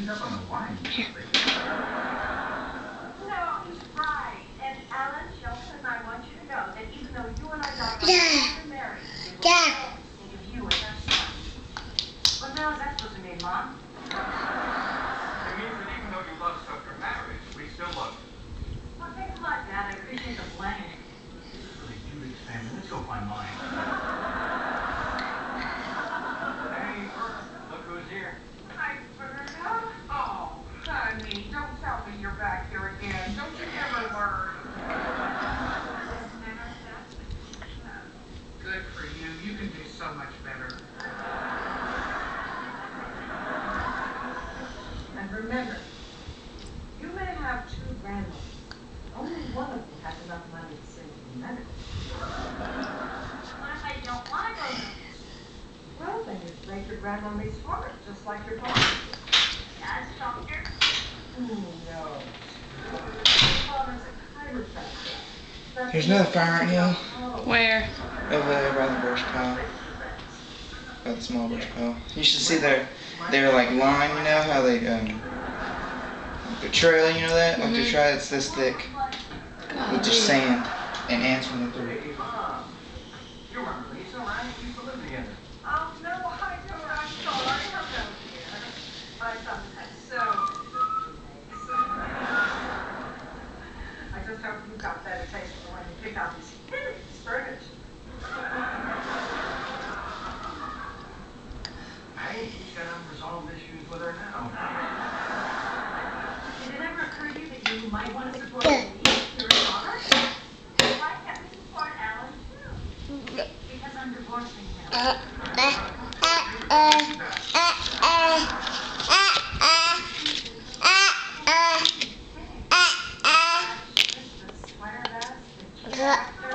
up on the wine. No, he's right. And Alan, Shelton, and I want you to know that even though you and I are not married, we will always think of you as our son. What the hell is that supposed to mean, Mom? It means that even though you love us after marriage, we still love you. Well, thanks a lot, Dad. I appreciate the blame. This is really Judith's family. Let's go find mine. Hey, Berta, look who's here. Hi, Berta. Oh, honey, don't tell me you're back here again. Don't you ever learn? Good for you. You can do so much better. And remember, you may have two grandmothers. Only one of them has enough money to send you to medical. What if I don't want to go to medical? Well, then you make your grandmother smart, just like your father. As a doctor? No. Your father's a chiropractor. There's another fire ant hill. Where? Over there by the brush pile. By the small brush pile. You should see their like line, you know, how they the trail, you know that? Like the trail, it's this thick. With just sand and ants running through it. You remember Lisa, right? We used to live together. Oh, no, I don't. I'm sorry. Hello, dear. My son has so I just hope you got better taste for when you pick out these hideous furniture. Hey, he's got unresolved issues with her now. Did it ever occur to you that you might want to support me, your daughter? Why can't we support Alan, too? Because I'm divorcing him. The sweater vest, the tractor.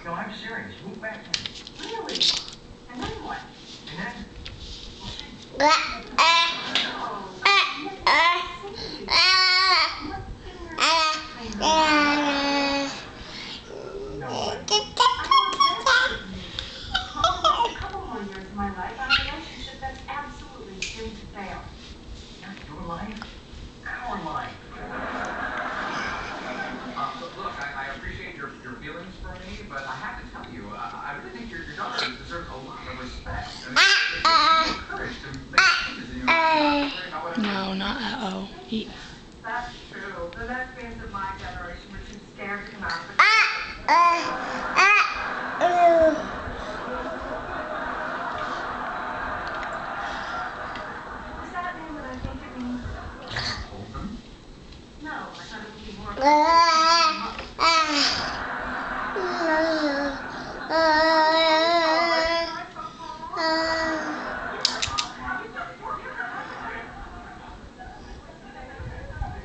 No, I'm serious. Move back. Really? And then what? And then, we'll see. Your life? Our life. Look, I appreciate your feelings for me, but I have to tell you, I really think your daughter deserves a lot of respect. I mean, it's courage to make changes in your life. No, not uh-oh. That's true. The lesbians of my generation were too scared to come out. Does that mean what I think it means? Hold them. No, I thought it would be more.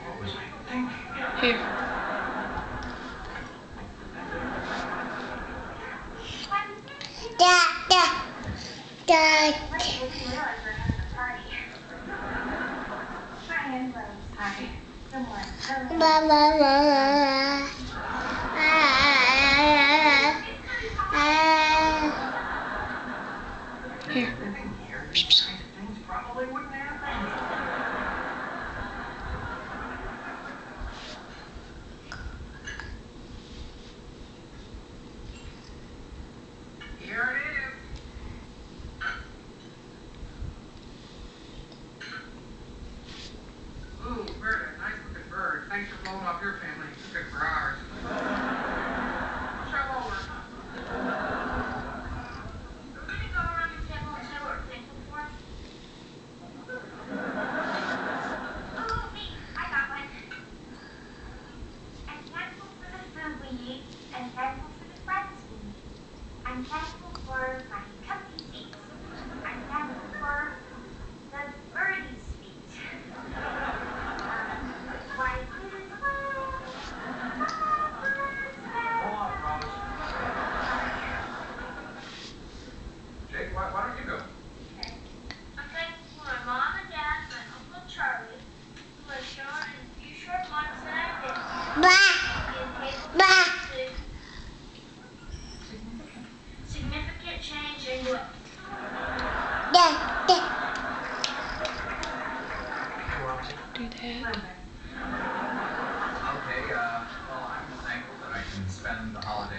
What was I thinking? Here. Here. Things probably wouldn't happen. Here it is. Ooh, Berta, nice looking bird. Thanks for blowing off your family. It's good for ours. Shove over. We're going to go around the table and say what we're thankful for. Oh, me. I got one. I'm thankful for the food we eat and thankful for the friends we meet. I'm thankful for my comfy seats. I'm thankful for the birdie's feet. Why did it Hold on, promise. Jake, why don't you go? I'm thankful for my mom and dad, my Uncle Charlie, who has shown in a few short months that I've been here,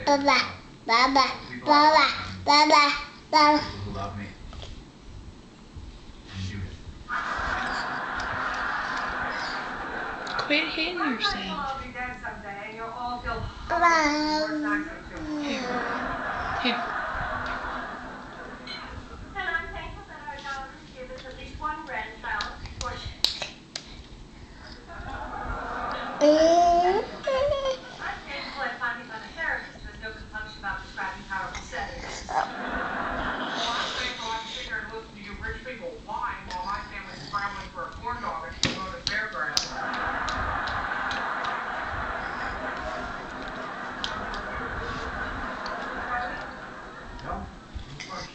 Baba. Baba. Baba. Baba. Baba. People who love me. And Judith. Quit hitting My friends will yourself. all be dead someday, and you'll all feel Baba. Here. Here. And I'm thankful that our daughters give us at least one grandchild for I'm thankful I finally found a therapist who has no compunction about prescribing powerful sedatives. Well, I'm thankful I can sit here and listen to you rich people whine while my family's scrambling for a corn dog at the remote fairgrounds. No, of course.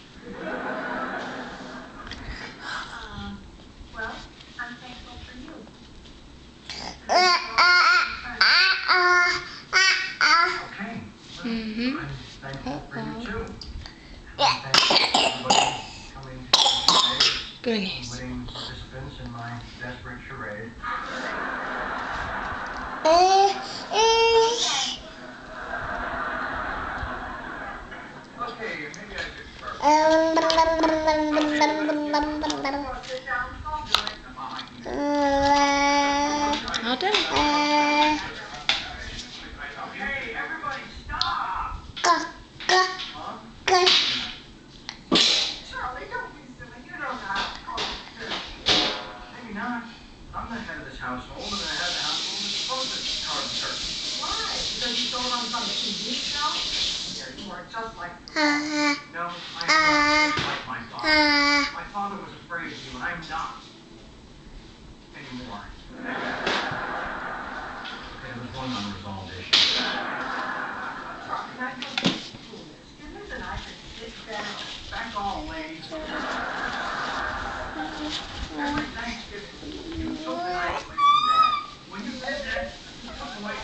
Well, I'm thankful for you. Okay. Mhm. I'm thankful for you too. I'm thankful for everybody coming today, Goodness. winning participants in my desperate charade. Okay, maybe I should start. You want to sit down? I'll do it. Mom, I can All done. Hey, everybody, stop! Huh? Charlie, don't be silly. You don't know how to call it. Maybe not. I'm the head of this household, and the head of the household is supposed to carve the turkey. Why? Because you saw it on some TV show? Yeah, you are just like No, I'm not just like my father. My father was afraid of you, and I'm not. Anymore. Okay, there's one unresolved issue. Charlie, now you're being foolish. Give me the knife and sit down. Back off, ladies. Every Thanksgiving, you took the knife away from Dad. When you did that, you took away